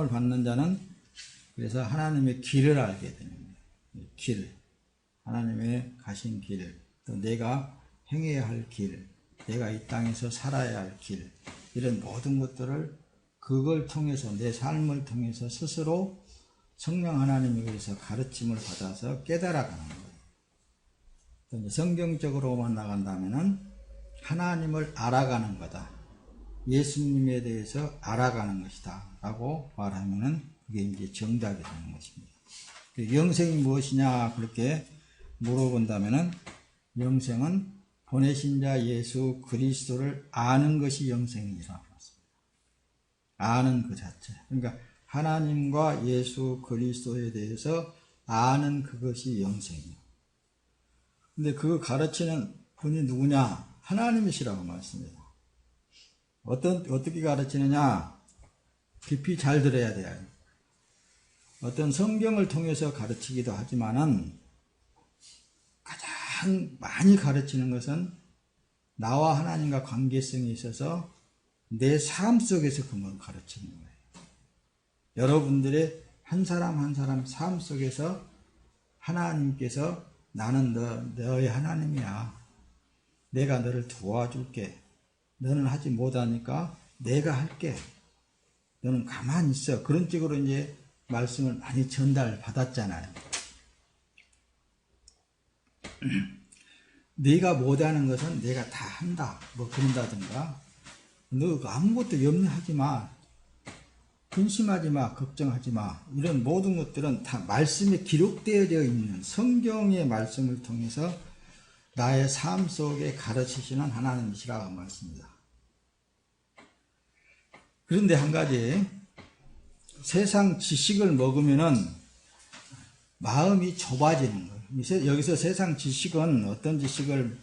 깨달음을 받는 자는 그래서 하나님의 길을 알게 됩니다. 길, 하나님의 가신 길, 또 내가 행해야 할 길, 내가 이 땅에서 살아야 할 길, 이런 모든 것들을 그걸 통해서 내 삶을 통해서 스스로 성령 하나님에게서 가르침을 받아서 깨달아가는 거예요. 성경적으로만 나간다면은 하나님을 알아가는 거다. 예수님에 대해서 알아가는 것이다. 라고 말하면은 그게 이제 정답이 되는 것입니다. 영생이 무엇이냐 그렇게 물어본다면은 영생은 보내신 자 예수 그리스도를 아는 것이 영생이라고 했습니다. 아는 그 자체. 그러니까 하나님과 예수 그리스도에 대해서 아는 그것이 영생이에요. 근데 그거 가르치는 분이 누구냐? 하나님이시라고 말씀합니다. 어떻게 가르치느냐? 깊이 잘 들어야 돼요. 어떤 성경을 통해서 가르치기도 하지만은 가장 많이 가르치는 것은 나와 하나님과 관계성이 있어서 내 삶 속에서 그걸 가르치는 거예요. 여러분들의 한 사람 한 사람 삶 속에서 하나님께서 나는 너의 하나님이야. 내가 너를 도와줄게. 너는 하지 못하니까 내가 할게. 너는 가만히 있어. 그런 식으로 이제 말씀을 많이 전달받았잖아요. 네가 못하는 것은 내가 다 한다. 뭐 그런다든가. 너 아무것도 염려하지 마. 근심하지 마. 걱정하지 마. 이런 모든 것들은 다 말씀에 기록되어져 있는 성경의 말씀을 통해서 나의 삶 속에 가르치시는 하나님이시라고 말씀입니다. 그런데 한 가지, 세상 지식을 먹으면은 마음이 좁아지는 거예요. 여기서 세상 지식은 어떤 지식을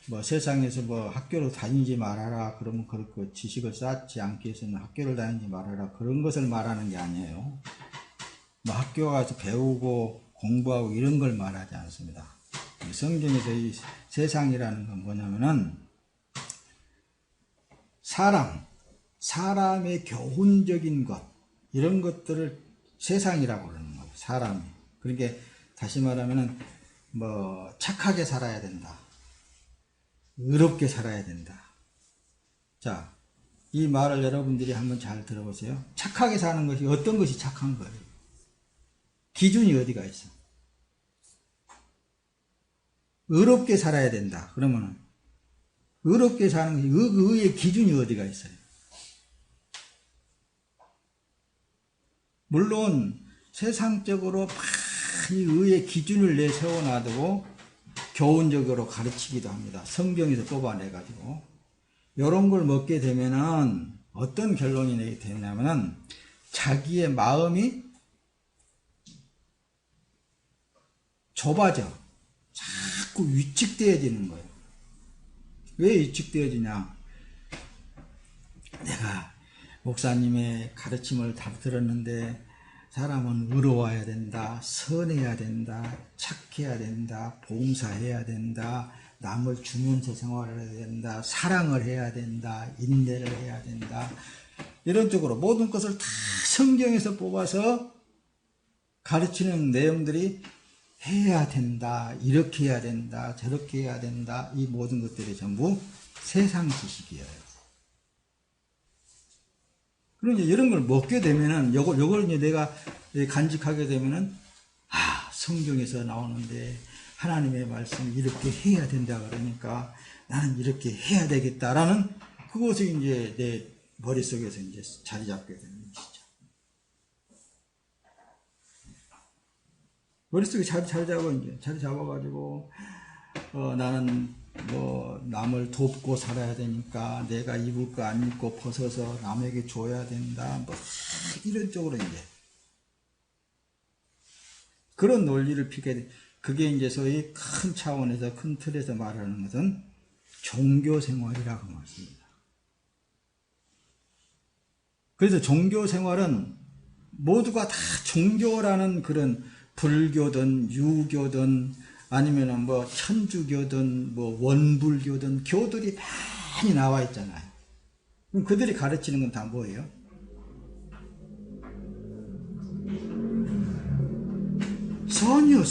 뭐 세상에서 뭐 학교를 다니지 말아라 그러면 그렇고 지식을 쌓지 않기 위해서는 학교를 다니지 말아라 그런 것을 말하는 게 아니에요. 뭐 학교 가서 배우고 공부하고 이런 걸 말하지 않습니다. 성경에서 이 세상이라는 건 뭐냐면은 사람의 교훈적인 것 이런 것들을 세상이라고 그러는 거예요. 사람이. 그러니까 다시 말하면은 뭐 착하게 살아야 된다. 의롭게 살아야 된다. 자, 이 말을 여러분들이 한번 잘 들어보세요. 착하게 사는 것이 어떤 것이 착한 거예요? 기준이 어디가 있어? 의롭게 살아야 된다. 그러면은 의롭게 사는 것이 의의 기준이 어디가 있어요? 물론 세상적으로 많이 의의 기준을 내세워놔두고 교훈적으로 가르치기도 합니다. 성경에서 뽑아내가지고. 이런 걸 먹게 되면은 어떤 결론이 내게 되냐면은 자기의 마음이 좁아져. 자꾸 위축되어지는 거예요. 왜 위축되어지냐? 내가 목사님의 가르침을 다 들었는데 사람은 의로워야 된다, 선해야 된다, 착해야 된다, 봉사해야 된다, 남을 주면서 생활을 해야 된다, 사랑을 해야 된다, 인내를 해야 된다. 이런 쪽으로 모든 것을 다 성경에서 뽑아서 가르치는 내용들이 해야 된다, 이렇게 해야 된다, 저렇게 해야 된다. 이 모든 것들이 전부 세상 지식이에요. 그러니까 이런 걸 먹게 되면은, 요걸 이제 내가 간직하게 되면은, 성경에서 나오는데, 하나님의 말씀이 이렇게 해야 된다 그러니까, 나는 이렇게 해야 되겠다라는, 그것이 이제 내 머릿속에서 이제 자리 잡게 되는 것이죠. 머릿속에 자리 잡아가지고, 나는 뭐 남을 돕고 살아야 되니까 내가 입을 거 안 입고 벗어서 남에게 줘야 된다. 뭐 이런 쪽으로 이제 그런 논리를 피게 돼. 그게 이제 소위 큰 차원에서 큰 틀에서 말하는 것은 종교 생활이라고 말씀입니다. 그래서 종교 생활은 모두가 다 종교라는 그런 불교든 유교든 아니면은 뭐 천주교든 뭐 원불교든 교들이 많이 나와 있잖아요. 그럼 그들이 가르치는 건 다 뭐예요? 선이요,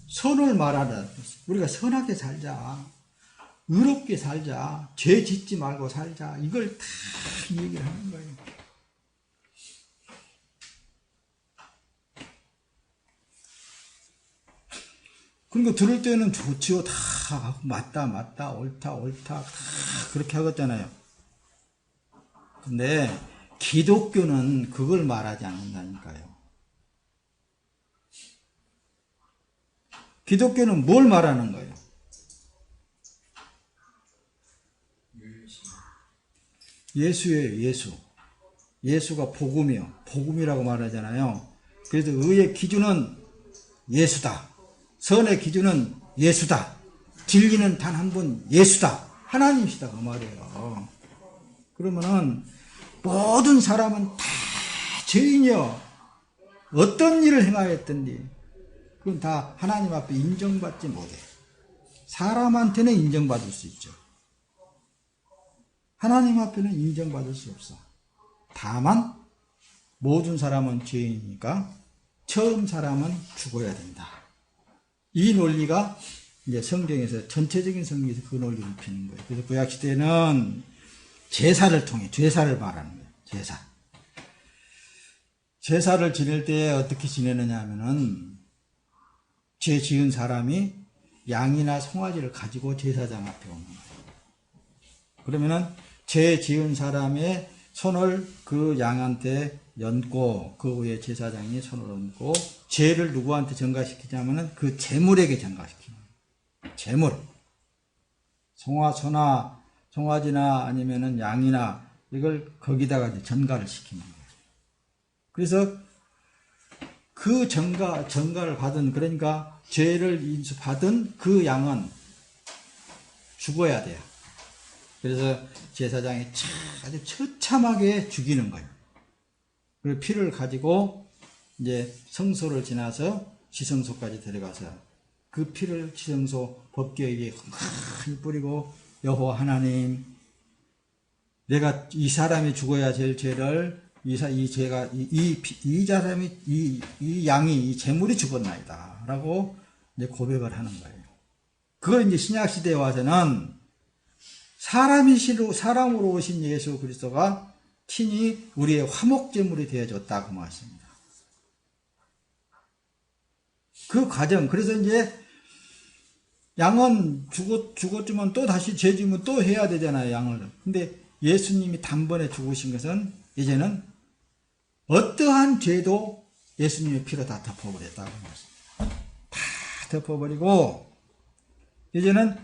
선을 말하는, 우리가 선하게 살자. 의롭게 살자. 죄 짓지 말고 살자. 이걸 다 얘기를 하는 거예요. 그러니까 들을 때는 좋지요. 다 맞다, 옳다, 다 그렇게 하겠잖아요. 근데 기독교는 그걸 말하지 않는다니까요. 기독교는 뭘 말하는 거예요? 예수예요, 예수. 예수가 복음이요. 복음이라고 말하잖아요. 그래서 의의 기준은 예수다. 선의 기준은 예수다. 진리는 단 한 분 예수다. 하나님이시다. 그 말이에요. 그러면은 모든 사람은 다 죄인이요. 어떤 일을 행하였든지 그건 다 하나님 앞에 인정받지 못해. 사람한테는 인정받을 수 있죠. 하나님 앞에는 인정받을 수 없어. 다만 모든 사람은 죄인이니까 처음 사람은 죽어야 된다. 이 논리가 이제 성경에서 전체적인 성경에서 그 논리를 피는 거예요. 그래서 구약 시대는 제사를 통해 제사를 말하는 거예요. 제사를 지낼 때 어떻게 지내느냐 하면은 죄 지은 사람이 양이나 송아지를 가지고 제사장 앞에 오는 거예요. 그러면은 죄 지은 사람의 손을 그 양한테 얹고 그 후에 제사장이 손을 얹고 죄를 누구한테 전가시키냐면은 그 제물에게 전가시키는 거예요. 제물. 송아지나 아니면은 양이나 이걸 거기다가 이제 전가를 시키는 거예요. 그래서 그 전가를 받은, 그러니까 죄를 인수받은 그 양은 죽어야 돼요. 그래서 제사장이 아주 처참하게 죽이는 거예요. 그리고 피를 가지고 이제 성소를 지나서 지성소까지 들어가서 그 피를 지성소 법궤에 많이 뿌리고 여호와 하나님, 내가 이 사람이 죽어야 될 죄를 이 양이 이 제물이 죽었나이다 라고 이제 고백을 하는 거예요. 그걸 이제 신약 시대에 와서는 사람으로 오신 예수 그리스도가 친히 우리의 화목제물이 되어줬다고 말씀입니다. 그 과정, 그래서 이제 양은 죽었지만 또 다시 죄지면 또 해야 되잖아요, 양을. 근데 예수님이 단번에 죽으신 것은 이제는 어떠한 죄도 예수님의 피로 다 덮어버렸다고 말씀입니다. 다 덮어버리고 이제는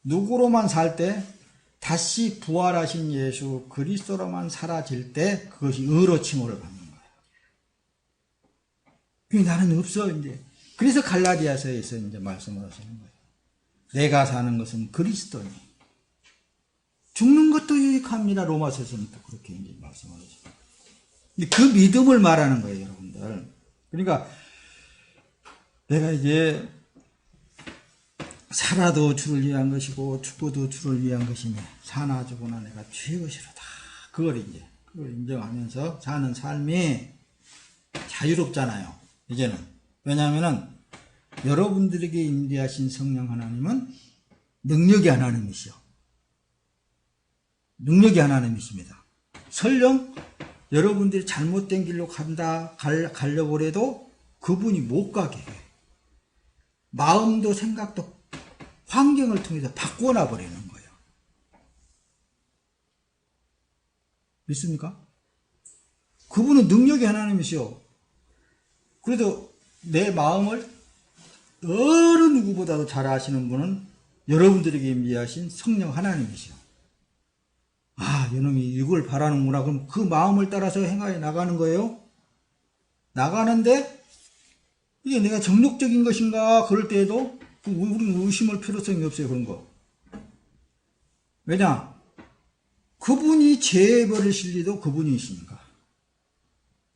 누구로만 살 때 다시 부활하신 예수 그리스도로만 사라질 때 그것이 의로 칭호를 받는 거예요. 나는 없어 이제. 그래서 갈라디아서에서 이제 말씀을 하시는 거예요. 내가 사는 것은 그리스도니 죽는 것도 유익합니다. 로마서에서는 또 그렇게 이제 말씀을 하시죠. 그 믿음을 말하는 거예요, 여러분들. 그러니까 내가 이제 살아도 주를 위한 것이고 죽어도 주를 위한 것이니 사나 죽으나 내가 주의 것이로다. 그걸 인정하면서 사는 삶이 자유롭잖아요. 이제는. 왜냐하면은 여러분들에게 임재하신 성령 하나님은 능력이 하나님이시요. 능력이 하나님이십니다. 설령 여러분들이 잘못된 길로 가려고 해도 그분이 못 가게 해. 마음도 생각도 환경을 통해서 바꿔놔 버리는 거예요. 믿습니까? 그분은 능력이 하나님이시요. 그래도 내 마음을 어느 누구보다도 잘 아시는 분은 여러분들에게 임재하신 성령 하나님이시요. 아, 이놈이 이걸 바라는구나. 그럼 그 마음을 따라서 행하여 나가는 거예요. 나가는데 이게 내가 정욕적인 것인가 그럴 때에도 우리는 의심할 필요성이 없어요. 그런 거. 왜냐? 그분이 죄 버리실 리도 그분이시니까.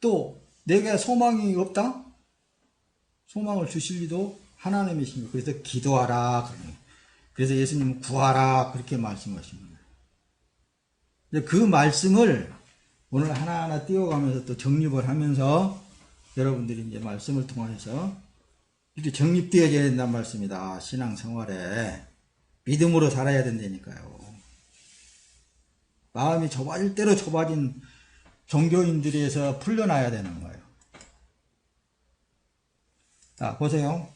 또 내가 소망이 없다? 소망을 주실 리도 하나님이십니다. 그래서 기도하라. 그래서 예수님은 구하라. 그렇게 말씀하십니다. 그 말씀을 오늘 하나하나 띄워가면서 또 정립을 하면서 여러분들이 이제 말씀을 통해서 이렇게 정립되어져야 된다는 말씀이다. 신앙생활에 믿음으로 살아야 된다니까요. 마음이 좁아질 대로 좁아진 종교인들에서 풀려나야 되는 거예요. 자, 보세요.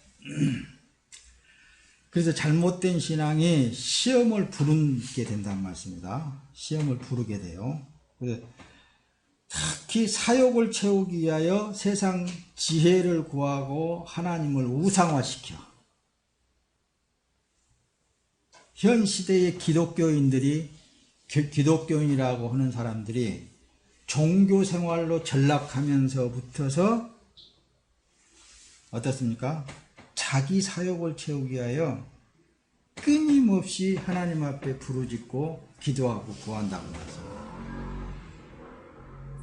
그래서 잘못된 신앙이 시험을 부르게 된다는 말씀입니다. 시험을 부르게 돼요. 그래서 특히 사욕을 채우기 위하여 세상 지혜를 구하고 하나님을 우상화시켜. 현 시대의 기독교인이라고 하는 사람들이 종교 생활로 전락하면서부터서 어떻습니까? 자기 사욕을 채우기 위하여 끊임없이 하나님 앞에 부르짖고 기도하고 구한다고 했습니다.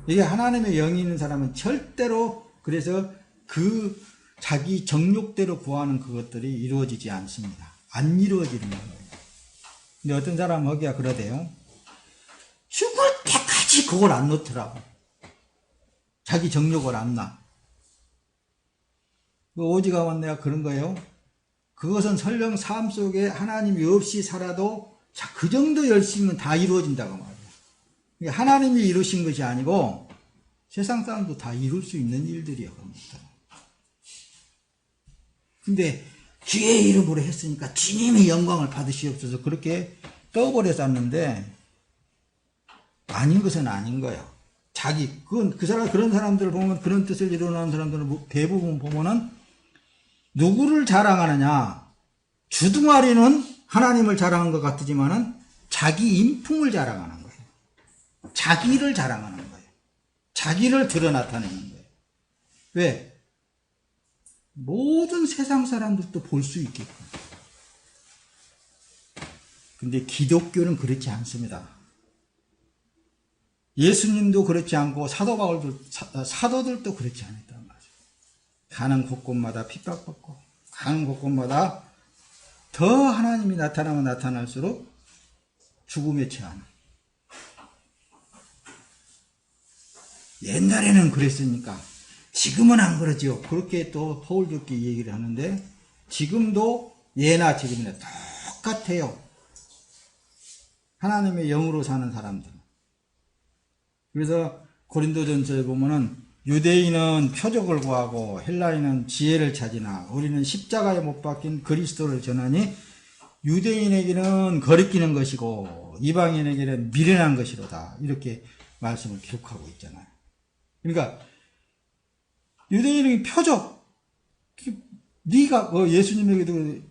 이게 하나님의 영이 있는 사람은 절대로 그래서 그 자기 정욕대로 구하는 그것들이 이루어지지 않습니다. 안 이루어지는 거예요. 근데 어떤 사람은 거기가 그러대요. 죽을 때까지 그걸 안 놓더라고. 자기 정욕을 안 놔. 오지가만 내가 그런 거예요. 그것은 설령 삶 속에 하나님이 없이 살아도 그 정도 열심히는 다 이루어진다고 말이에요. 하나님이 이루신 것이 아니고 세상 사람도 다 이룰 수 있는 일들이에요. 근데 주의 이름으로 했으니까 주님의 영광을 받으시옵소서 그렇게 떠버려 쌌는데 아닌 것은 아닌 거예요. 그런 사람들을 보면 그런 뜻을 이루는 사람들은 대부분 보면은 누구를 자랑하느냐? 주둥아리는 하나님을 자랑한 것 같지만은 자기 인품을 자랑하는 거예요. 자기를 자랑하는 거예요. 자기를 드러 나타내는 거예요. 왜? 모든 세상 사람들도 볼 수 있게끔. 근데 기독교는 그렇지 않습니다. 예수님도 그렇지 않고 사도들도 그렇지 않았단 말이에요. 가는 곳곳마다 핍박받고 가는 곳곳마다 더 하나님이 나타나면 나타날수록 죽음에 처하는. 옛날에는 그랬으니까 지금은 안 그러지요. 그렇게 또 허울좋게 얘기를 하는데 지금도 예나 지금이나 똑같아요. 하나님의 영으로 사는 사람들. 그래서 고린도전서에 보면은 유대인은 표적을 구하고 헬라인은 지혜를 찾으나 우리는 십자가에 못 박힌 그리스도를 전하니 유대인에게는 거리끼는 것이고 이방인에게는 미련한 것이로다. 이렇게 말씀을 기록하고 있잖아요. 그러니까 유대인에게 표적, 네가 예수님에게도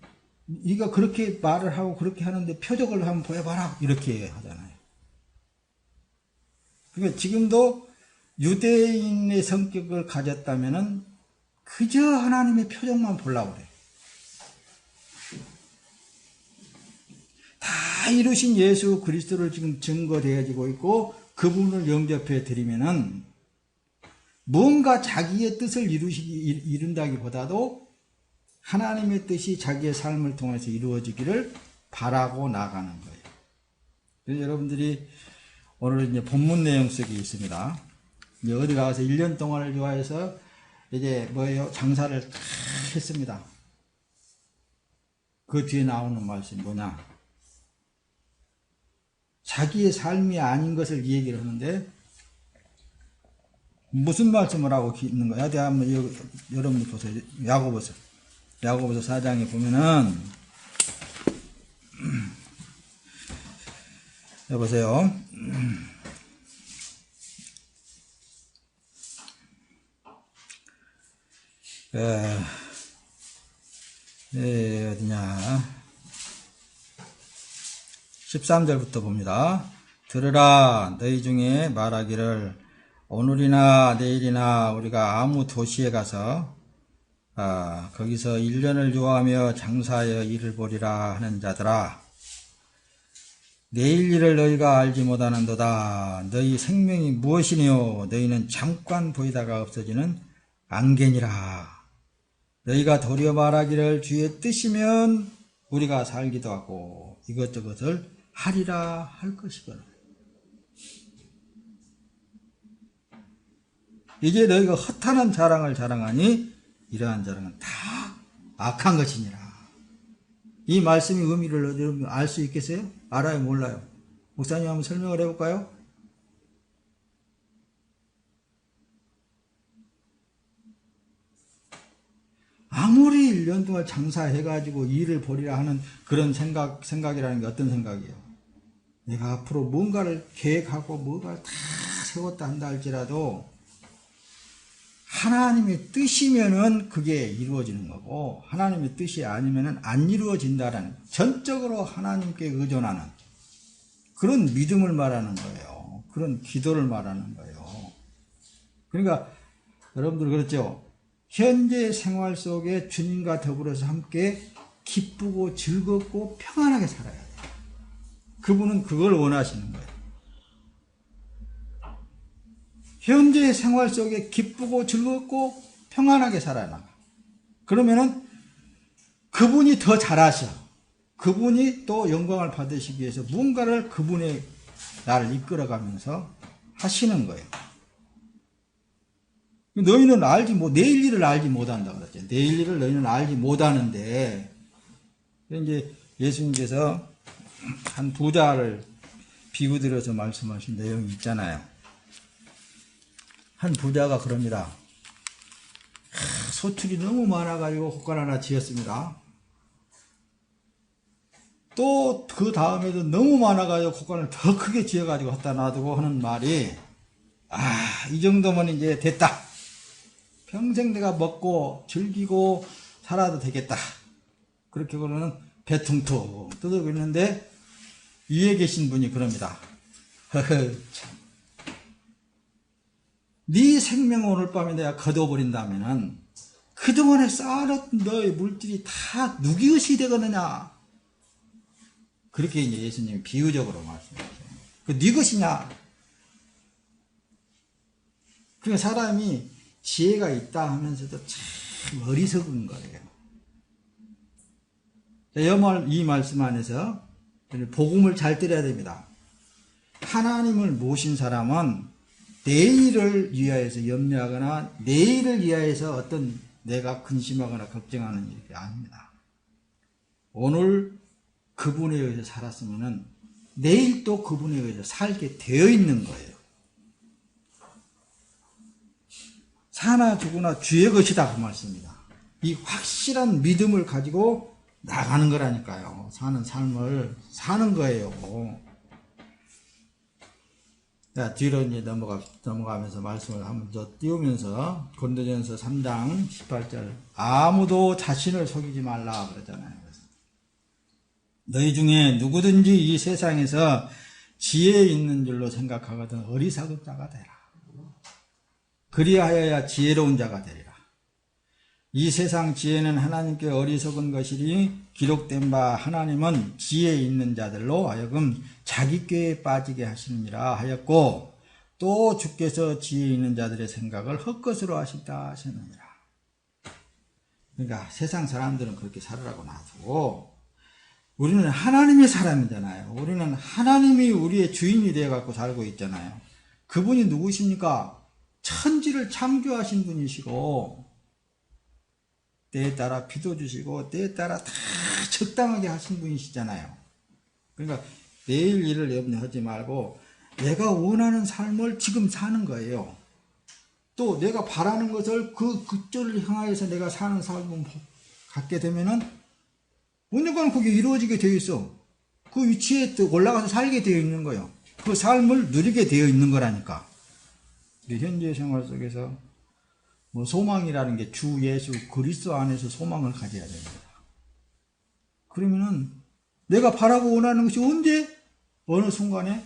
네가 그렇게 말을 하고 그렇게 하는데 표적을 한번 보여봐라 이렇게 하잖아요. 그러니까 지금도 유대인의 성격을 가졌다면은 그저 하나님의 표적만 보려고 그래. 다 이루신 예수 그리스도를 지금 증거되어지고 있고 그분을 영접해 드리면은 뭔가 자기의 뜻을 이룬다기보다도 하나님의 뜻이 자기의 삶을 통해서 이루어지기를 바라고 나가는 거예요. 그래서 여러분들이 오늘 이제 본문 내용 속에 있습니다. 이제 어디 가서 1년 동안을 좋아해서 이제 뭐예요? 장사를 다 했습니다. 그 뒤에 나오는 말씀이 뭐냐? 자기의 삶이 아닌 것을 얘기를 하는데 무슨 말씀을 하고 있는 거야? 내가 한번 여러분이 보세요. 야고보서 4장에 보면은 여보세요. 어디냐? 13절부터 봅니다. 들으라, 너희 중에 말하기를 오늘이나 내일이나 우리가 아무 도시에 가서 거기서 1년을 유하며 장사하여 일을 보리라 하는 자들아, 내일 일을 너희가 알지 못하는도다. 너희 생명이 무엇이니요? 너희는 잠깐 보이다가 없어지는 안개니라. 너희가 도리어 말하기를 주의 뜻이면 우리가 살기도 하고 이것저것을 하리라 할 것이거늘. 이제 너희가 허탄한 자랑을 자랑하니 이러한 자랑은 다 악한 것이니라. 이 말씀의 의미를 여러분 알 수 있겠어요? 알아요? 몰라요? 목사님 한번 설명을 해볼까요? 아무리 1년 동안 장사해가지고 일을 벌이라 하는 그런 생각이라는 게 어떤 생각이에요? 내가 앞으로 뭔가를 계획하고 뭔가를 다 세웠다 한다 할지라도 하나님의 뜻이면은 그게 이루어지는 거고 하나님의 뜻이 아니면은 안 이루어진다라는 전적으로 하나님께 의존하는 그런 믿음을 말하는 거예요. 그런 기도를 말하는 거예요. 그러니까 여러분들 그렇죠? 현재 생활 속에 주님과 더불어서 함께 기쁘고 즐겁고 평안하게 살아야 돼요. 그분은 그걸 원하시는 거예요. 현재 생활 속에 기쁘고 즐겁고 평안하게 살아나가. 그러면은 그분이 더 잘하셔. 그분이 또 영광을 받으시기 위해서 무언가를 그분의 나를 이끌어가면서 하시는 거예요. 너희는 내일 일을 알지 못한다 그랬죠. 내일 일을 너희는 알지 못하는데, 이제 예수님께서 한 부자를 비유 들어서 말씀하신 내용이 있잖아요. 한 부자가 그럽니다. 소출이 너무 많아가지고 곳간 하나 지었습니다. 또 그 다음에도 너무 많아가지고 곳간을 더 크게 지어가지고 갖다 놔두고 하는 말이, 이 정도면 이제 됐다. 평생 내가 먹고 즐기고 살아도 되겠다. 그렇게 그러는 배 퉁퉁 뜯어고 있는데 위에 계신 분이 그럽니다. 참. 네 생명을 오늘 밤에 내가 거둬버린다면은 그동안에 쌓아놓은 너의 물질이 다 누구 것이 되겠느냐. 그렇게 이제 예수님이 비유적으로 말씀하세요. 네 것이냐. 그러니까 사람이 지혜가 있다 하면서도 참 어리석은 거예요. 이 말씀 안에서 복음을 잘 들어야 됩니다. 하나님을 모신 사람은 내일을 위하여서 염려하거나 내일을 위하여서 어떤 내가 근심하거나 걱정하는 일이 아닙니다. 오늘 그분에 의해서 살았으면 내일 또 그분에 의해서 살게 되어 있는 거예요. 사나 죽으나 주의 것이다 그 말씀입니다. 이 확실한 믿음을 가지고 나가는 거라니까요. 사는 삶을 사는 거예요. 자, 뒤로 이제 넘어가면서 말씀을 한번 더 띄우면서 고린도전서 3장 18절 아무도 자신을 속이지 말라 그러잖아요. 너희 중에 누구든지 이 세상에서 지혜 있는 줄로 생각하거든 어리석은 자가 되라. 그리하여야 지혜로운 자가 되리라. 이 세상 지혜는 하나님께 어리석은 것이니 기록된 바 하나님은 지혜 있는 자들로 하여금 자기 꾀에 빠지게 하시느니라 하였고 또 주께서 지혜 있는 자들의 생각을 헛것으로 하신다 하셨느니라. 그러니까 세상 사람들은 그렇게 살으라고 놔두고 우리는 하나님의 사람이잖아요. 우리는 하나님이 우리의 주인이 되어갖고 살고 있잖아요. 그분이 누구십니까? 천지를 창조하신 분이시고 때에 따라 비도 주시고 때에 따라 다 적당하게 하신 분이시잖아요. 그러니까 내일 일을 염려하지 말고 내가 원하는 삶을 지금 사는 거예요. 또 내가 바라는 것을 그쪽을 향하여서 내가 사는 삶을 갖게 되면은 언젠가는 그게 이루어지게 되어 있어. 그 위치에 또 올라가서 살게 되어 있는 거예요. 그 삶을 누리게 되어 있는 거라니까. 현재 생활 속에서 소망이라는 게 주 예수 그리스도 안에서 소망을 가져야 됩니다. 그러면은 내가 바라고 원하는 것이 언제 어느 순간에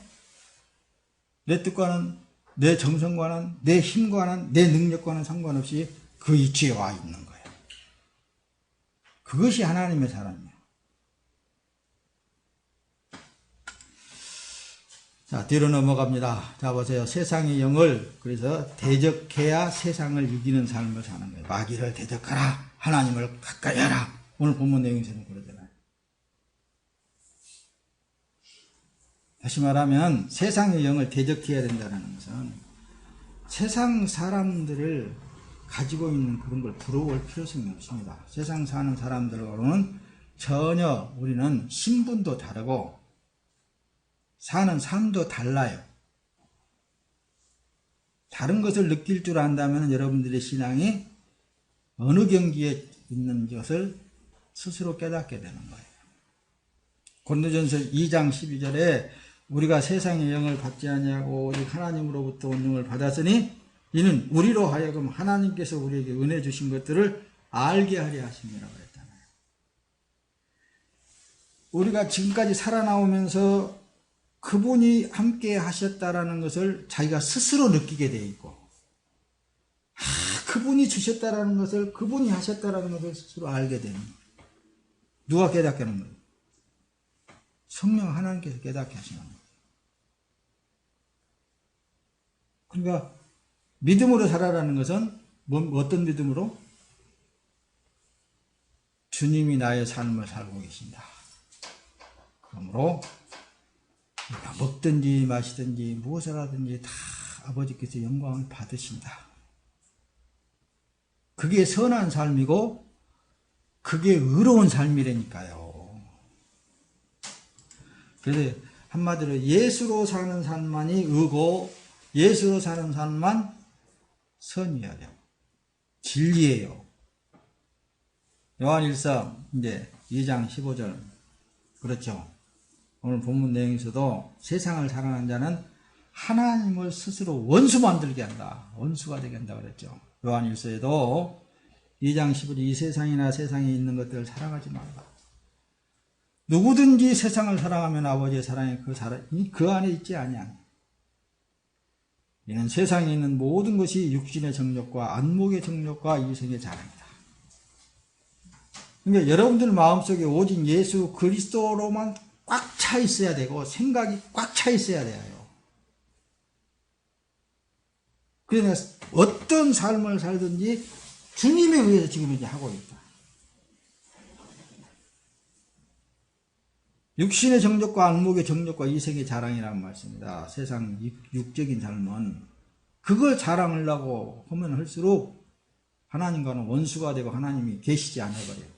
내 뜻과는 내 정성과는 내 힘과는 내 능력과는 상관없이 그 위치에 와 있는 거예요. 그것이 하나님의 사람이에요. 자, 뒤로 넘어갑니다. 자, 보세요. 세상의 영을, 그래서 대적해야 세상을 이기는 삶을 사는 거예요. 마귀를 대적하라. 하나님을 가까이 하라. 오늘 본문 내용에서는 그러잖아요. 다시 말하면 세상의 영을 대적해야 된다는 것은 세상 사람들을 가지고 있는 그런 걸 부러워할 필요성이 없습니다. 세상 사는 사람들과는 전혀 우리는 신분도 다르고 사는 삶도 달라요. 다른 것을 느낄 줄 안다면 여러분들의 신앙이 어느 경지에 있는 것을 스스로 깨닫게 되는 거예요. 고린도전서 2장 12절에 우리가 세상의 영을 받지 아니하고 오직 하나님으로부터 온 영을 받았으니 이는 우리로 하여금 하나님께서 우리에게 은혜 주신 것들을 알게 하려 하심이라고 했잖아요. 우리가 지금까지 살아나오면서 그분이 함께 하셨다라는 것을 자기가 스스로 느끼게 돼 있고, 그분이 주셨다라는 것을, 그분이 하셨다라는 것을 스스로 알게 되는 거예요. 누가 깨닫게 하는 거예요? 성령 하나님께서 깨닫게 하시는 거예요. 그러니까 믿음으로 살아라는 것은 어떤 믿음으로? 주님이 나의 삶을 살고 계신다. 그러므로 우리가 먹든지 마시든지 무엇을 하든지 다 아버지께서 영광을 받으신다. 그게 선한 삶이고 그게 의로운 삶이라니까요. 그래서 한마디로 예수로 사는 삶만이 의고 예수로 사는 삶만 선이어야 돼요. 진리예요. 요한일서 이제 2장 15절 그렇죠. 오늘 본문 내용에서도 세상을 사랑하는 자는 하나님을 스스로 원수 만들게 한다. 원수가 되게 한다 그랬죠. 요한일서에도 2장 15절 이 세상이나 세상에 있는 것들을 사랑하지 말라. 누구든지 세상을 사랑하면 아버지의 사랑이 그 안에 있지 아니하니. 이는 세상에 있는 모든 것이 육신의 정욕과 안목의 정욕과 이성의 자랑이다. 그러니까 여러분들 마음속에 오직 예수 그리스도로만 꽉 차 있어야 되고 생각이 꽉 차 있어야 돼요. 그러니까 어떤 삶을 살든지 주님에 의해서 지금 이제 하고 있다. 육신의 정욕과 안목의 정욕과 이성의 자랑이라는 말씀입니다. 세상 육적인 삶은 그걸 자랑하려고 하면 할수록 하나님과는 원수가 되고 하나님이 계시지 않아버려요.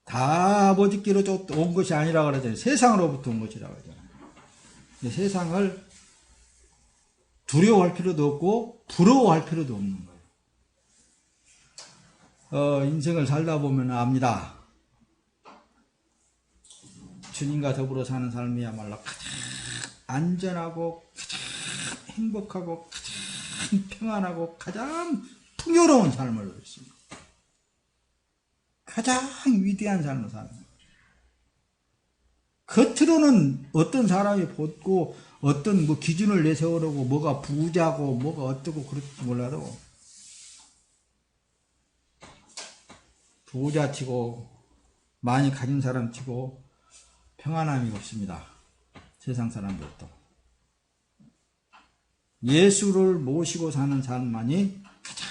다 아버지께로 온 것이 아니라 그러잖아요. 세상으로부터 온 것이라고 하잖아요. 근데 세상을 두려워할 필요도 없고 부러워할 필요도 없는 거예요. 인생을 살다 보면 압니다. 주님과 더불어 사는 삶이야말로 가장 안전하고 가장 행복하고 가장 평안하고 가장 풍요로운 삶을 누렸습니다. 가장 위대한 삶을 사는 거예요. 겉으로는 어떤 사람이 보고 어떤 기준을 내세우려고 뭐가 부자고 뭐가 어떻고 그럴지 몰라도 부자치고 많이 가진 사람치고 평안함이 없습니다. 세상 사람들도. 예수를 모시고 사는 삶만이 가장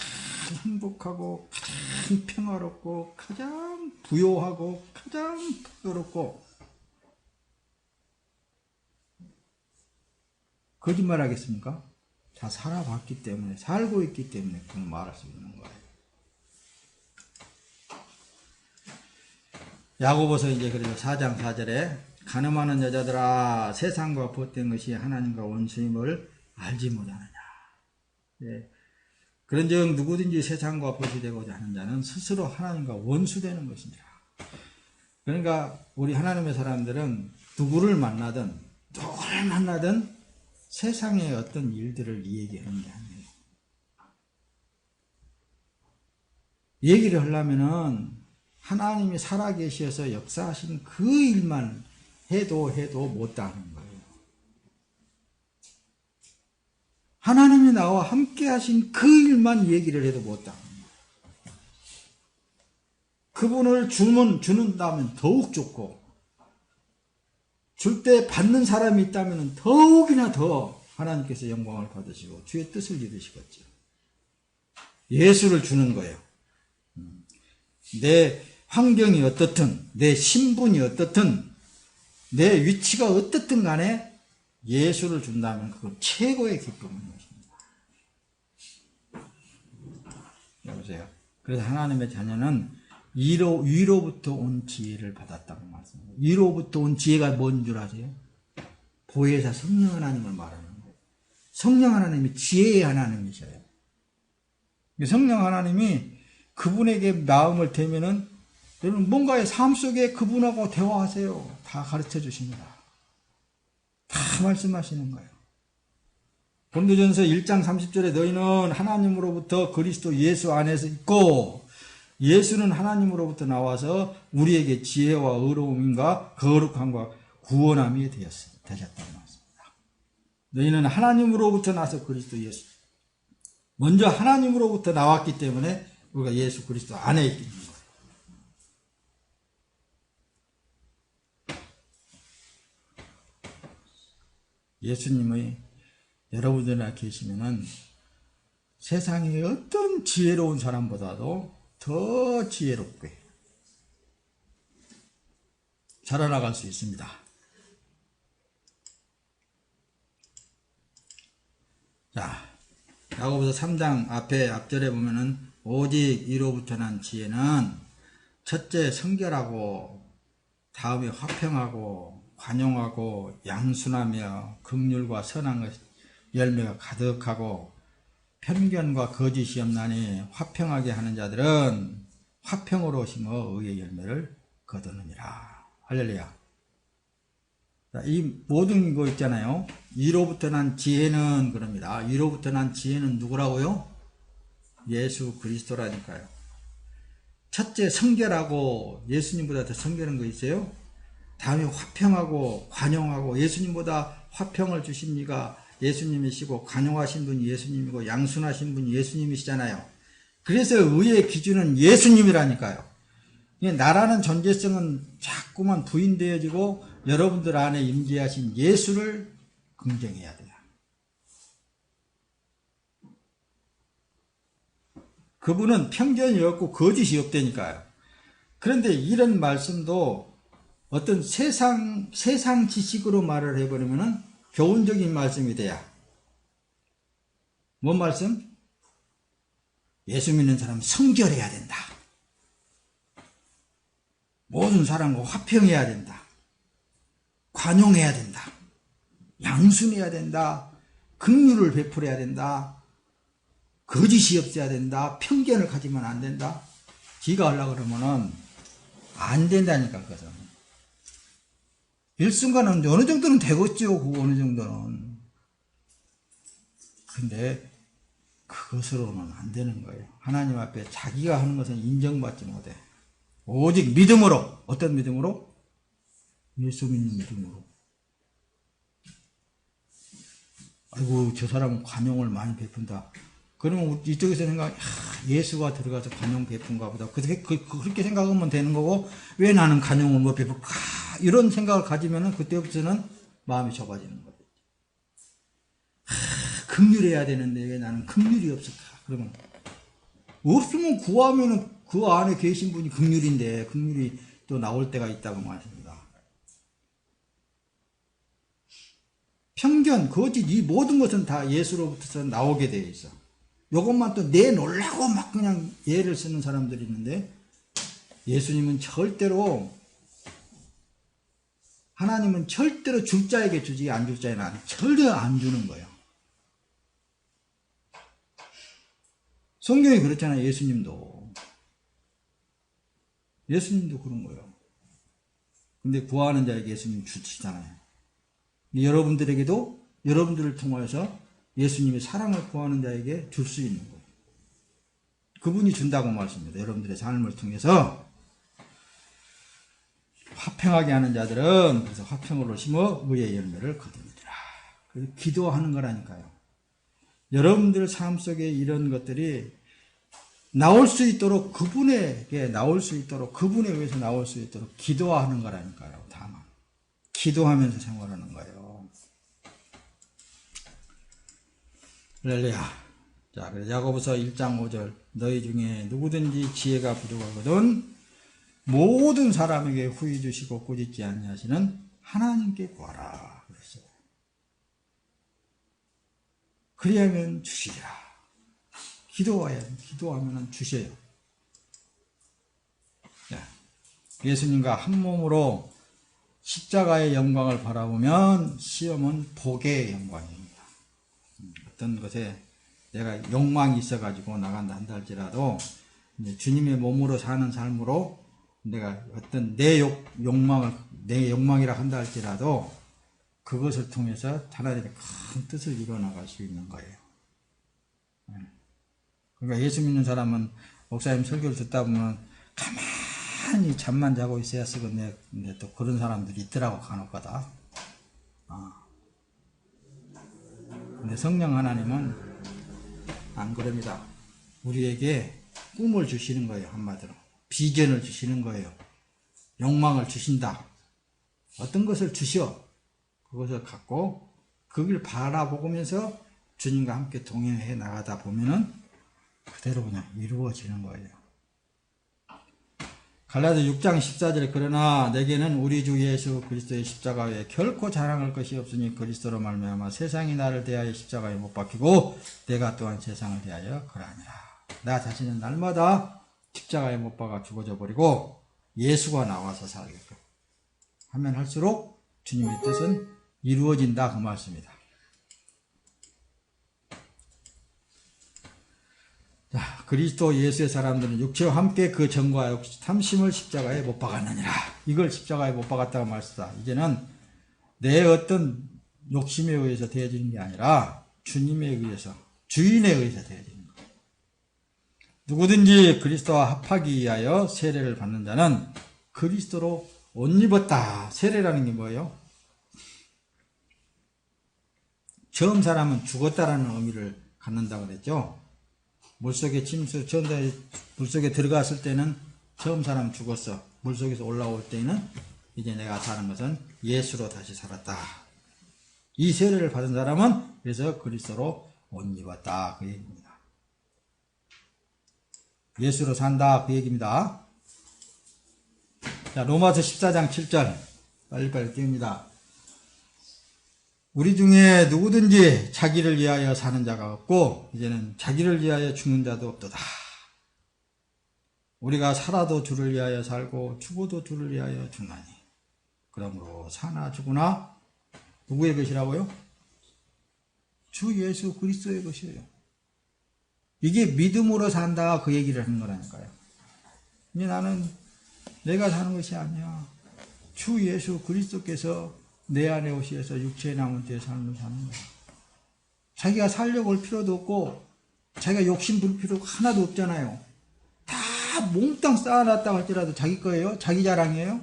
행복하고 가장 평화롭고 가장 부요하고 가장 풍요롭고 거짓말 하겠습니까? 다 살아봤기 때문에 살고 있기 때문에 그런 말할 수 있는 거예요. 야고보서 이제 그래서 4장 4절에 간음하는 여자들아 세상과 벗된 것이 하나님과 원수임을 알지 못하느냐. 네. 그런즉 누구든지 세상과 벗이 되고자 하는 자는 스스로 하나님과 원수되는 것이니라. 그러니까 우리 하나님의 사람들은 누구를 만나든 세상의 어떤 일들을 얘기하는 게 아니에요. 얘기를 하려면은 하나님이 살아계셔서 역사하신 그 일만 해도 못다는 거예요. 하나님이 나와 함께 하신 그 일만 얘기를 해도 못다는 거예요. 그분을 주는다면 더욱 좋고 줄 때 받는 사람이 있다면 더욱이나 더 하나님께서 영광을 받으시고 주의 뜻을 이루시겠죠. 예수를 주는 거예요. 내 환경이 어떻든 내 신분이 어떻든 내 위치가 어떻든 간에 예수를 준다면 그건 최고의 기쁨인 것입니다. 보세요. 그래서 하나님의 자녀는 위로부터 온 지혜를 받았다고 말씀합니다. 위로부터 온 지혜가 뭔 줄 아세요? 보혜사 성령 하나님을 말하는 거예요. 성령 하나님이 지혜의 하나님이셔요. 성령 하나님이 그분에게 마음을 대면은 여러분 뭔가의 삶 속에 그분하고 대화하세요. 다 가르쳐 주십니다. 다 말씀하시는 거예요. 고린도전서 1장 30절에 너희는 하나님으로부터 그리스도 예수 안에서 있고 예수는 하나님으로부터 나와서 우리에게 지혜와 의로움과 거룩함과 구원함이 되셨다고 말씀합니다. 너희는 하나님으로부터 나서 그리스도 예수. 먼저 하나님으로부터 나왔기 때문에 우리가 예수 그리스도 안에 있기 때문에. 예수님의 여러분들이나 계시면은 세상의 어떤 지혜로운 사람보다도 더 지혜롭게 자라나갈 수 있습니다. 자, 야고보서 3장 앞절에 보면은 오직 이로부터 난 지혜는 첫째 성결하고 다음에 화평하고 관용하고 양순하며 긍휼과 선한 열매가 가득하고 편견과 거짓이 없나니 화평하게 하는 자들은 화평으로 심어 의의 열매를 거두느니라. 할렐루야. 이 모든 거 있잖아요. 이로부터 난 지혜는 그럽니다. 이로부터 난 지혜는 누구라고요? 예수 그리스도라니까요. 첫째 성결하고 예수님보다 더 성결한 거 있어요? 다음에 화평하고 관용하고 예수님보다 화평을 주십니까? 예수님이시고 관용하신 분이 예수님이고 양순하신 분이 예수님이시잖아요. 그래서 의의 기준은 예수님이라니까요. 나라는 존재성은 자꾸만 부인되어지고 여러분들 안에 임재하신 예수를 긍정해야 돼요. 그분은 편견이 없고 거짓이 없다니까요. 그런데 이런 말씀도 어떤 세상 지식으로 말을 해버리면은 교훈적인 말씀이 돼야. 뭔 말씀? 예수 믿는 사람은 성결해야 된다. 모든 사람과 화평해야 된다. 관용해야 된다. 양순해야 된다. 긍휼을 베풀어야 된다. 거짓이 없어야 된다. 편견을 가지면 안 된다. 지가 하려고 그러면은 안 된다니까, 그것은. 일순간은 어느 정도는 되겠죠, 그거 어느 정도는. 근데 그것으로는 안 되는 거예요. 하나님 앞에 자기가 하는 것은 인정받지 못해. 오직 믿음으로. 어떤 믿음으로? 예수 믿는 믿음으로. 아이고, 저 사람은 관용을 많이 베푼다. 그러면 이쪽에서 생각, 예수가 들어가서 관용 베푼가 보다. 그렇게 생각하면 되는 거고, 왜 나는 관용을 못 베풀까? 이런 생각을 가지면은 그때부터는 마음이 좁아지는 거예요. 긍휼해야 되는데 왜 나는 긍휼이 없을까? 그러면 없으면 구하면은 그 안에 계신 분이 긍휼인데 긍휼이 또 나올 때가 있다고 말합니다. 편견, 거짓 이 모든 것은 다 예수로부터 나오게 되어 있어. 이것만 또 내놓으려고 막 그냥 예를 쓰는 사람들이 있는데 예수님은 절대로 하나님은 절대로 줄 자에게 주지 안 줄 자에는 절대 안 주는 거예요. 성경이 그렇잖아요. 예수님도 그런 거예요. 근데 구하는 자에게 예수님 주시잖아요. 여러분들에게도 여러분들을 통하여서 예수님의 사랑을 구하는 자에게 줄 수 있는 거예요. 그분이 준다고 말씀합니다. 여러분들의 삶을 통해서 화평하게 하는 자들은 그래서 화평으로 심어 의의 열매를 거두리라. 그래서 기도하는 거라니까요. 여러분들 삶 속에 이런 것들이 나올 수 있도록 그분에게 나올 수 있도록 그분에 의해서 나올 수 있도록 기도하는 거라니까요. 다만 기도하면서 생활하는 거예요. 할렐루야. 자, 그래서 야고보서 1장 5절 너희 중에 누구든지 지혜가 부족하거든 모든 사람에게 후히 주시고 꾸짖지 아니하시는 하나님께 구하라 그랬어요. 그리하면 주시리라. 기도하면 주셔요. 예수님과 한 몸으로 십자가의 영광을 바라보면 시험은 복의 영광입니다. 어떤 것에 내가 욕망이 있어가지고 나간다 한다 할지라도 이제 주님의 몸으로 사는 삶으로 내가 어떤 내 욕망이라 한다 할지라도 그것을 통해서 하나님의 큰 뜻을 이뤄나갈 수 있는 거예요. 그러니까 예수 믿는 사람은 목사님 설교를 듣다 보면 가만히 잠만 자고 있어야 쓰겠네. 근데 또 그런 사람들이 있더라고, 간혹가다. 근데 성령 하나님은 안 그럽니다. 우리에게 꿈을 주시는 거예요, 한마디로. 비전을 주시는 거예요. 욕망을 주신다. 어떤 것을 주셔. 그것을 갖고 그 길 바라보면서 주님과 함께 동행해 나가다 보면은 그대로 그냥 이루어지는 거예요. 갈라디아 6장 14절에 그러나 내게는 우리 주 예수 그리스도의 십자가 외에 결코 자랑할 것이 없으니 그리스도로 말미암아 세상이 나를 대하여 십자가에 못 박히고 내가 또한 세상을 대하여 그러하니라. 나 자신은 날마다 십자가에 못 박아 죽어져 버리고 예수가 나와서 살겠고 하면 할수록 주님의 뜻은 이루어진다 그 말씀이다. 자, 그리스도 예수의 사람들은 육체와 함께 그 정과 탐심을 십자가에 못 박았느니라. 이걸 십자가에 못 박았다고 말씀다. 이제는 내 어떤 욕심에 의해서 되어지는 게 아니라 주님에 의해서, 주인에 의해서 되어지는 거예요. 누구든지 그리스도와 합하기 위하여 세례를 받는 자는 그리스도로 옷 입었다. 세례라는 게 뭐예요? 처음 사람은 죽었다라는 의미를 갖는다고 그랬죠. 물속에 물속에 들어갔을 때는 처음 사람 죽었어. 물속에서 올라올 때는 이제 내가 사는 것은 예수로 다시 살았다. 이 세례를 받은 사람은 그래서 그리스도로 옷 입었다. 그 얘기입니다. 예수로 산다. 그 얘기입니다. 자, 로마서 14장 7절. 빨리빨리 띄웁니다. 우리 중에 누구든지 자기를 위하여 사는 자가 없고 이제는 자기를 위하여 죽는 자도 없도다. 우리가 살아도 주를 위하여 살고 죽어도 주를 위하여 죽나니 그러므로 사나 죽으나 누구의 것이라고요? 주 예수 그리스도의 것이에요. 이게 믿음으로 산다 그 얘기를 하는 거라니까요. 이제 나는 내가 사는 것이 아니야. 주 예수 그리스도께서 내 안에 오시어서 육체에 남은 제 삶을 사는 거야. 자기가 살려고 할 필요도 없고 자기가 욕심 부릴 필요가 하나도 없잖아요. 다 몽땅 쌓아놨다고 할지라도 자기 거예요? 자기 자랑이에요?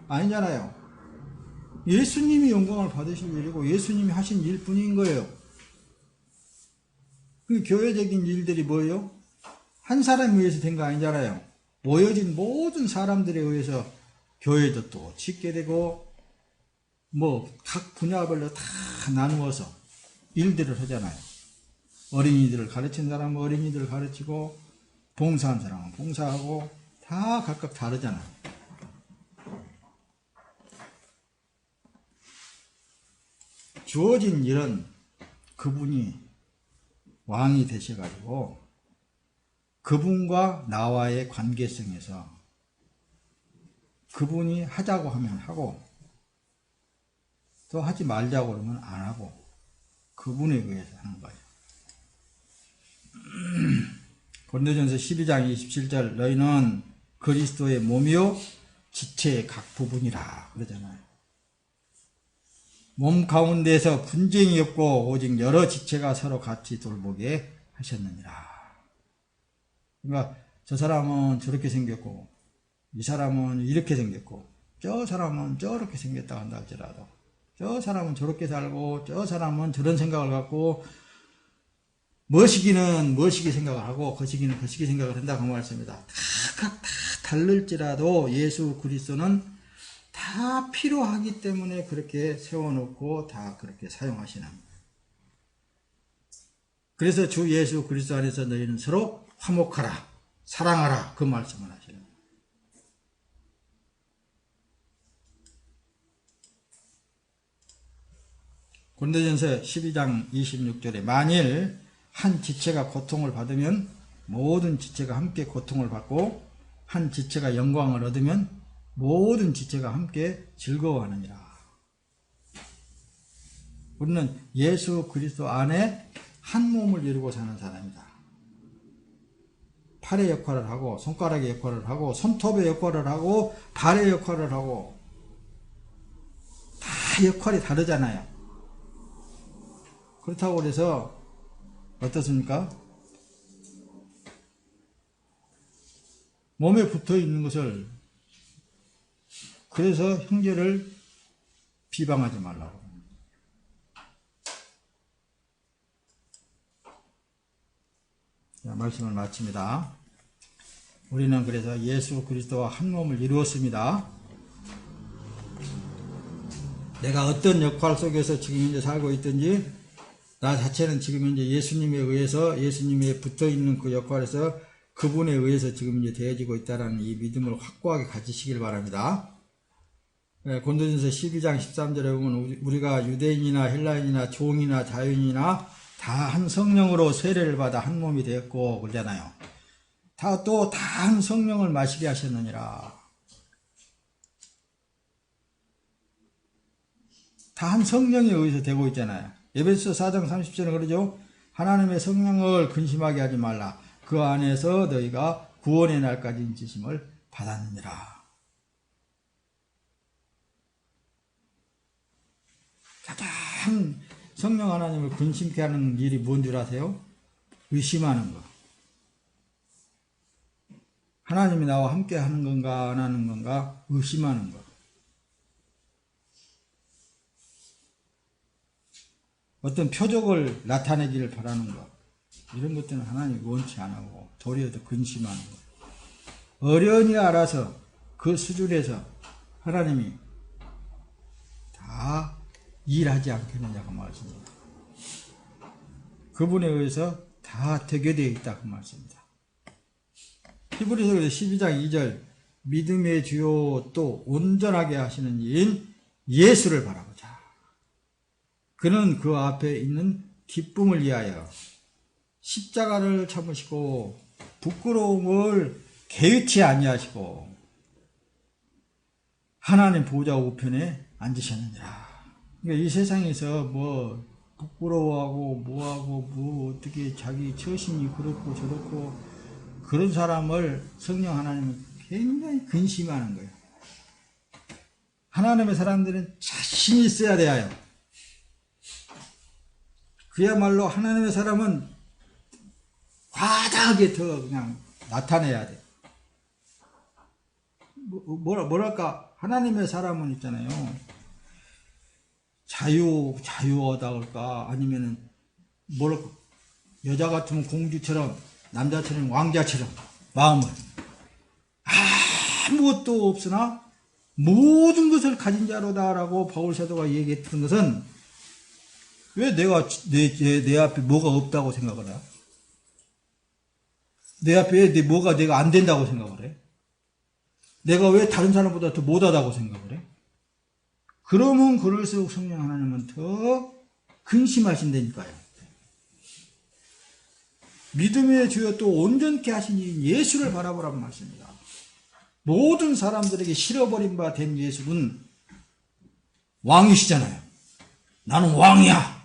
아니잖아요. 예수님이 영광을 받으실 일이고 예수님이 하신 일뿐인 거예요. 그 교회적인 일들이 뭐예요? 한 사람에 의해서 된 거 아니잖아요. 모여진 모든 사람들에 의해서 교회도 또 짓게 되고 각 분야별로 다 나누어서 일들을 하잖아요. 어린이들을 가르친 사람은 어린이들을 가르치고 봉사한 사람은 봉사하고 다 각각 다르잖아요. 주어진 일은 그분이 왕이 되셔가지고 그분과 나와의 관계성에서 그분이 하자고 하면 하고 또 하지 말자고 그러면 안 하고 그분에 의해서 하는 거예요. 고린도전서 12장 27절 너희는 그리스도의 몸이요 지체의 각 부분이라 그러잖아요. 몸 가운데서 분쟁이 없고 오직 여러 지체가 서로 같이 돌보게 하셨느니라. 그러니까 저 사람은 저렇게 생겼고 이 사람은 이렇게 생겼고 저 사람은 저렇게 생겼다 한다 할지라도 저 사람은 저렇게 살고 저 사람은 저런 생각을 갖고 머시기는 머시기 생각을 하고 거시기는 거시기 생각을 한다 그 말씀입니다. 다 다를지라도 예수 그리스도는 다 필요하기 때문에 그렇게 세워놓고 다 그렇게 사용하시는 거예요. 그래서 주 예수 그리스도 안에서 너희는 서로 화목하라 사랑하라 그 말씀을 하시는 거예요. 고린도전서 12장 26절에 만일 한 지체가 고통을 받으면 모든 지체가 함께 고통을 받고, 한 지체가 영광을 얻으면 모든 지체가 함께 즐거워하느니라. 우리는 예수 그리스도 안에 한 몸을 이루고 사는 사람이다. 팔의 역할을 하고, 손가락의 역할을 하고, 손톱의 역할을 하고, 발의 역할을 하고, 다 역할이 다르잖아요. 그렇다고 그래서 어떻습니까? 몸에 붙어 있는 것을, 그래서 형제를 비방하지 말라고. 자, 말씀을 마칩니다. 우리는 그래서 예수 그리스도와 한 몸을 이루었습니다. 내가 어떤 역할 속에서 지금 현재 살고 있든지, 나 자체는 지금 현재 예수님에 의해서, 예수님에 붙어 있는 그 역할에서 그분에 의해서 지금 이제 되어지고 있다는 이 믿음을 확고하게 가지시길 바랍니다. 고린도전서 12장 13절에 보면 우리가 유대인이나 헬라인이나 종이나 자유인이나 다 한 성령으로 세례를 받아 한 몸이 되었고 그러잖아요. 다 한 성령을 마시게 하셨느니라. 다 한 성령에 의해서 되고 있잖아요. 에베소 4장 30절에 그러죠. 하나님의 성령을 근심하게 하지 말라. 그 안에서 너희가 구원의 날까지 인치심을 받았느니라. 가장 성령 하나님을 근심케 하는 일이 뭔 줄 아세요? 의심하는 거. 하나님이 나와 함께 하는 건가 안 하는 건가 의심하는 거. 어떤 표적을 나타내기를 바라는 것, 이런 것들은 하나님이 원치 안 하고 도리어 더 근심하는 것. 어련히 알아서 그 수준에서 하나님이 다 일하지 않겠느냐고 말씀입니다. 그분에 의해서 다 되게 되어 있다 그 말씀입니다. 히브리서 12장 2절 믿음의 주요 또 온전하게 하시는 이인 예수를 바라보자. 그는 그 앞에 있는 기쁨을 위하여 십자가를 참으시고 부끄러움을 개의치 아니하시고 하나님 보좌 우편에 앉으셨느니라. 그러니까 이 세상에서 뭐 부끄러워하고 뭐하고 뭐 어떻게 자기 처신이 그렇고 저렇고 그런 사람을 성령 하나님은 굉장히 근심하는 거예요. 하나님의 사람들은 자신이 있어야 돼요. 그야말로 하나님의 사람은 과다하게 더 그냥 나타내야 돼. 뭐랄까, 하나님의 사람은 있잖아요. 자유하다 할까? 아니면은, 뭐랄까, 여자 같으면 공주처럼, 남자처럼 왕자처럼, 마음을. 아무것도 없으나, 모든 것을 가진 자로다라고 바울사도가 얘기했던 것은, 왜 내 앞에 뭐가 없다고 생각을 해요? 내 앞에 뭐가 내가 안 된다고 생각을 해? 내가 왜 다른 사람보다 더 못하다고 생각을 해? 그러면 그럴수록 성령 하나님은 더 근심하신다니까요. 믿음의 주여 또 온전케 하시니 예수를 바라보라는 말씀입니다. 모든 사람들에게 실어버린 바 된 예수는 왕이시잖아요. 나는 왕이야.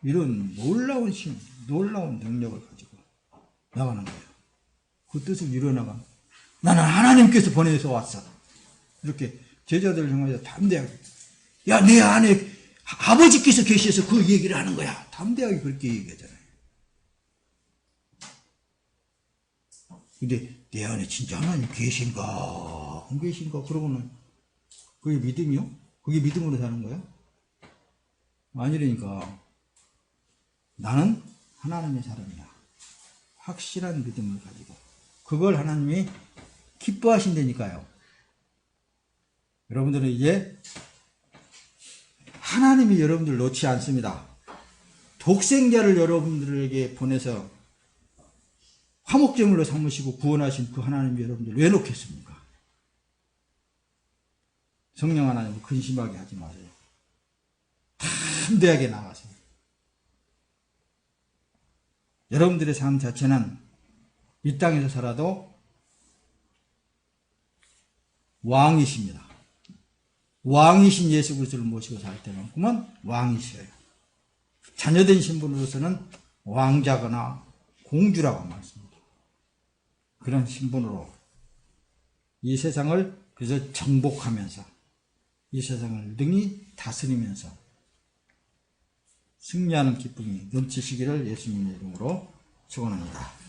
이런 놀라운 힘, 놀라운 능력을 가지고 나가는 거예요. 그 뜻을 이뤄나가. 나는 하나님께서 보내서 왔어. 이렇게 제자들을 향해서 담대하게. 야, 내 안에 아버지께서 계셔서 그 얘기를 하는 거야. 담대하게 그렇게 얘기하잖아요. 근데 내 안에 진짜 하나님 계신가? 안 계신가? 그러고는 그게 믿음이요? 그게 믿음으로 사는 거야? 아니라니까. 나는 하나님의 사람이야. 확실한 믿음을 가지고. 그걸 하나님이 기뻐하신다니까요. 여러분들은 이제 하나님이 여러분들 놓지 않습니다. 독생자를 여러분들에게 보내서 화목제물로 삼으시고 구원하신 그 하나님이 여러분들 왜 놓겠습니까? 성령 하나님을 근심하게 하지 마세요. 담대하게 나가세요. 여러분들의 삶 자체는 이 땅에서 살아도 왕이십니다. 왕이신 예수 그리스도를 모시고 살 때만큼은 왕이셔요. 자녀된 신분으로서는 왕자거나 공주라고 말씀합니다. 그런 신분으로 이 세상을 그저 정복하면서 이 세상을 능히 다스리면서 승리하는 기쁨이 넘치시기를 예수님의 이름으로 축원합니다.